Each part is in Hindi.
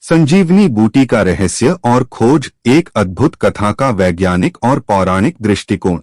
संजीवनी बूटी का रहस्य और खोज, एक अद्भुत कथा का वैज्ञानिक और पौराणिक दृष्टिकोण।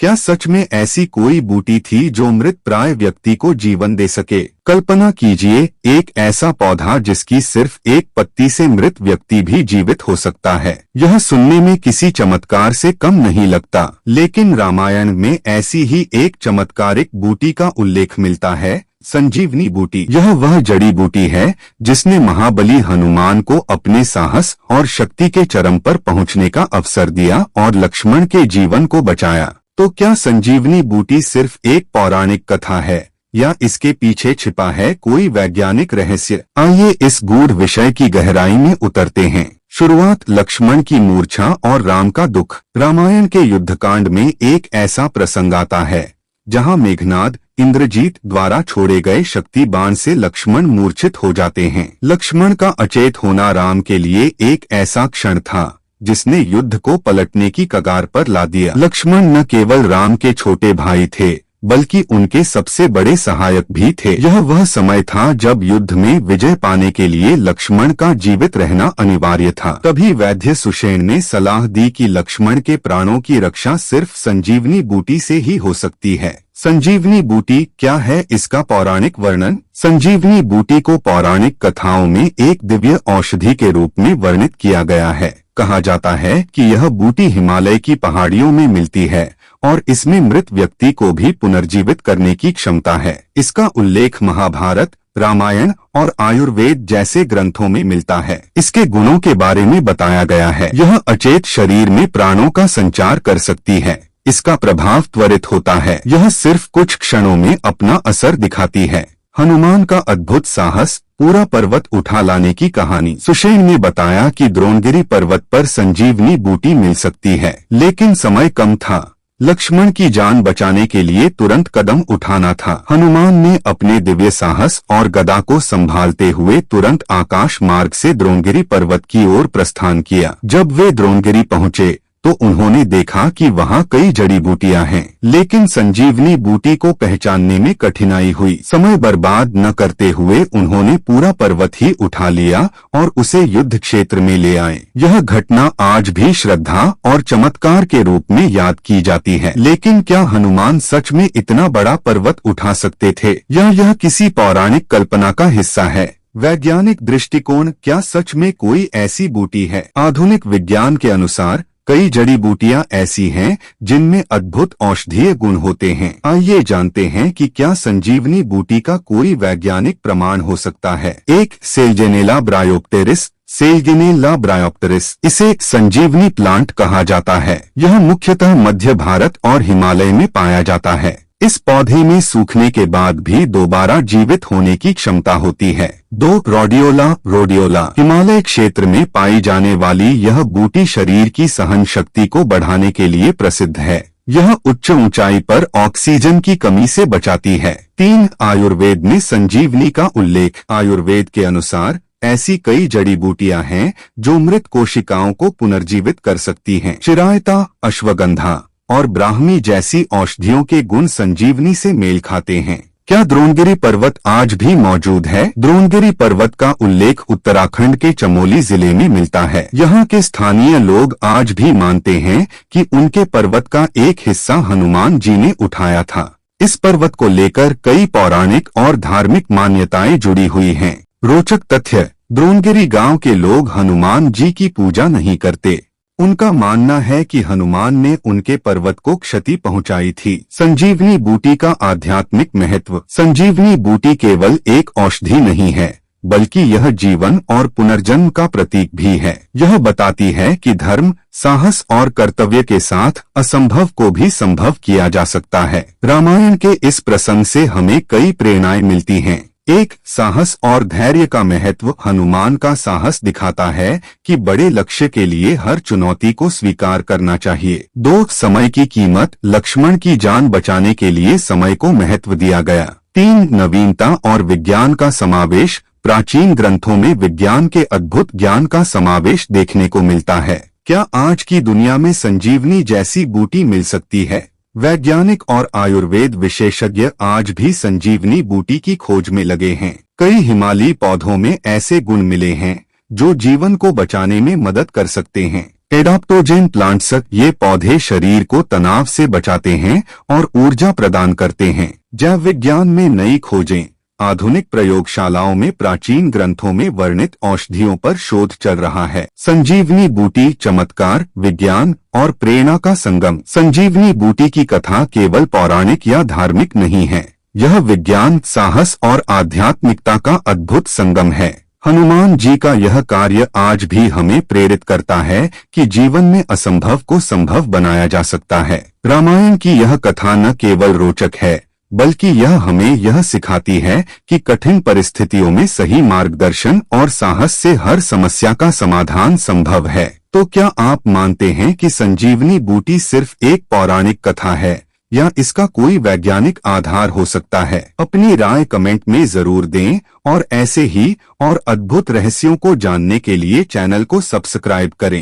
क्या सच में ऐसी कोई बूटी थी जो मृत प्राय व्यक्ति को जीवन दे सके? कल्पना कीजिए, एक ऐसा पौधा जिसकी सिर्फ एक पत्ती से मृत व्यक्ति भी जीवित हो सकता है। यह सुनने में किसी चमत्कार से कम नहीं लगता, लेकिन रामायण में ऐसी ही एक चमत्कारिक बूटी का उल्लेख मिलता है, संजीवनी बूटी। यह वह जड़ी बूटी है जिसने महाबली हनुमान को अपने साहस और शक्ति के चरम पर पहुंचने का अवसर दिया और लक्ष्मण के जीवन को बचाया। तो क्या संजीवनी बूटी सिर्फ एक पौराणिक कथा है या इसके पीछे छिपा है कोई वैज्ञानिक रहस्य? आइए इस गूढ़ विषय की गहराई में उतरते हैं। शुरुआत लक्ष्मण की मूर्छा और राम का दुख। रामायण के युद्धकांड में एक ऐसा प्रसंग आता है जहां मेघनाद इंद्रजीत द्वारा छोड़े गए शक्ति बाण से लक्ष्मण मूर्छित हो जाते हैं। लक्ष्मण का अचेत होना राम के लिए एक ऐसा क्षण था जिसने युद्ध को पलटने की कगार पर ला दिया। लक्ष्मण न केवल राम के छोटे भाई थे, बल्कि उनके सबसे बड़े सहायक भी थे। यह वह समय था जब युद्ध में विजय पाने के लिए लक्ष्मण का जीवित रहना अनिवार्य था। तभी वैद्य सुषेण ने सलाह दी कि लक्ष्मण के प्राणों की रक्षा सिर्फ संजीवनी बूटी से ही हो सकती है। संजीवनी बूटी क्या है, इसका पौराणिक वर्णन। संजीवनी बूटी को पौराणिक कथाओं में एक दिव्य औषधि के रूप में वर्णित किया गया है। कहा जाता है कि यह बूटी हिमालय की पहाड़ियों में मिलती है और इसमें मृत व्यक्ति को भी पुनर्जीवित करने की क्षमता है। इसका उल्लेख महाभारत, रामायण और आयुर्वेद जैसे ग्रंथों में मिलता है। इसके गुणों के बारे में बताया गया है। यह अचेत शरीर में प्राणों का संचार कर सकती है। इसका प्रभाव त्वरित होता है। यह सिर्फ कुछ क्षणों में अपना असर दिखाती है। हनुमान का अद्भुत साहस, पूरा पर्वत उठा लाने की कहानी। सुषेण ने बताया कि द्रोणगिरी पर्वत पर संजीवनी बूटी मिल सकती है, लेकिन समय कम था। लक्ष्मण की जान बचाने के लिए तुरंत कदम उठाना था। हनुमान ने अपने दिव्य साहस और गदा को संभालते हुए तुरंत आकाश मार्ग से द्रोणगिरी पर्वत की ओर प्रस्थान किया। जब वे द्रोणगिरी पहुंचे तो उन्होंने देखा कि वहां कई जड़ी बूटियां हैं, लेकिन संजीवनी बूटी को पहचानने में कठिनाई हुई। समय बर्बाद न करते हुए उन्होंने पूरा पर्वत ही उठा लिया और उसे युद्ध क्षेत्र में ले आए। यह घटना आज भी श्रद्धा और चमत्कार के रूप में याद की जाती है। लेकिन क्या हनुमान सच में इतना बड़ा पर्वत उठा सकते थे या यह किसी पौराणिक कल्पना का हिस्सा है? वैज्ञानिक दृष्टिकोण। क्या सच में कोई ऐसी बूटी है? आधुनिक विज्ञान के अनुसार कई जड़ी बूटियां ऐसी हैं जिनमें अद्भुत औषधीय गुण होते हैं। आइए जानते हैं कि क्या संजीवनी बूटी का कोई वैज्ञानिक प्रमाण हो सकता है। एक, सेलजेनेला ब्रायोप्टेरिस। सेलजेनेला ब्रायोप्टेरिस, इसे संजीवनी प्लांट कहा जाता है। यह मुख्यतः मध्य भारत और हिमालय में पाया जाता है। इस पौधे में सूखने के बाद भी दोबारा जीवित होने की क्षमता होती है। 2, रोडियोला। रोडियोला हिमालय क्षेत्र में पाई जाने वाली यह बूटी शरीर की सहन शक्ति को बढ़ाने के लिए प्रसिद्ध है। यह उच्च ऊंचाई पर ऑक्सीजन की कमी से बचाती है। 3, आयुर्वेद में संजीवनी का उल्लेख। आयुर्वेद के अनुसार ऐसी कई जड़ी बूटियां हैं जो मृत कोशिकाओं को पुनर्जीवित कर सकती हैं। चिरायता, अश्वगंधा और ब्राह्मी जैसी औषधियों के गुण संजीवनी से मेल खाते हैं। क्या द्रोणगिरी पर्वत आज भी मौजूद है? द्रोणगिरी पर्वत का उल्लेख उत्तराखंड के चमोली जिले में मिलता है। यहाँ के स्थानीय लोग आज भी मानते हैं कि उनके पर्वत का एक हिस्सा हनुमान जी ने उठाया था। इस पर्वत को लेकर कई पौराणिक और धार्मिक मान्यताएं जुड़ी हुई हैं। रोचक तथ्य, द्रोणगिरी गांव के लोग हनुमान जी की पूजा नहीं करते। उनका मानना है कि हनुमान ने उनके पर्वत को क्षति पहुंचाई थी। संजीवनी बूटी का आध्यात्मिक महत्व। संजीवनी बूटी केवल एक औषधि नहीं है, बल्कि यह जीवन और पुनर्जन्म का प्रतीक भी है। यह बताती है कि धर्म, साहस और कर्तव्य के साथ असंभव को भी संभव किया जा सकता है। रामायण के इस प्रसंग से हमें कई प्रेरणाएं मिलती हैं। 1, साहस और धैर्य का महत्व। हनुमान का साहस दिखाता है कि बड़े लक्ष्य के लिए हर चुनौती को स्वीकार करना चाहिए। 2, समय की कीमत। लक्ष्मण की जान बचाने के लिए समय को महत्व दिया गया। 3, नवीनता और विज्ञान का समावेश। प्राचीन ग्रंथों में विज्ञान के अद्भुत ज्ञान का समावेश देखने को मिलता है। क्या आज की दुनिया में संजीवनी जैसी बूटी मिल सकती है? वैज्ञानिक और आयुर्वेद विशेषज्ञ आज भी संजीवनी बूटी की खोज में लगे हैं। कई हिमालयी पौधों में ऐसे गुण मिले हैं जो जीवन को बचाने में मदद कर सकते हैं। एडाप्टोजेन प्लांट्स, ये पौधे शरीर को तनाव से बचाते हैं और ऊर्जा प्रदान करते हैं। जैव विज्ञान में नई खोजें। आधुनिक प्रयोगशालाओं में प्राचीन ग्रंथों में वर्णित औषधियों पर शोध चल रहा है। संजीवनी बूटी, चमत्कार, विज्ञान और प्रेरणा का संगम। संजीवनी बूटी की कथा केवल पौराणिक या धार्मिक नहीं है, यह विज्ञान, साहस और आध्यात्मिकता का अद्भुत संगम है। हनुमान जी का यह कार्य आज भी हमें प्रेरित करता है कि जीवन में असंभव को संभव बनाया जा सकता है। रामायण की यह कथा न केवल रोचक है, बल्कि यह हमें यह सिखाती है कि कठिन परिस्थितियों में सही मार्गदर्शन और साहस से हर समस्या का समाधान संभव है। तो क्या आप मानते हैं कि संजीवनी बूटी सिर्फ एक पौराणिक कथा है या इसका कोई वैज्ञानिक आधार हो सकता है? अपनी राय कमेंट में जरूर दें और ऐसे ही और अद्भुत रहस्यों को जानने के लिए चैनल को सब्सक्राइब करें।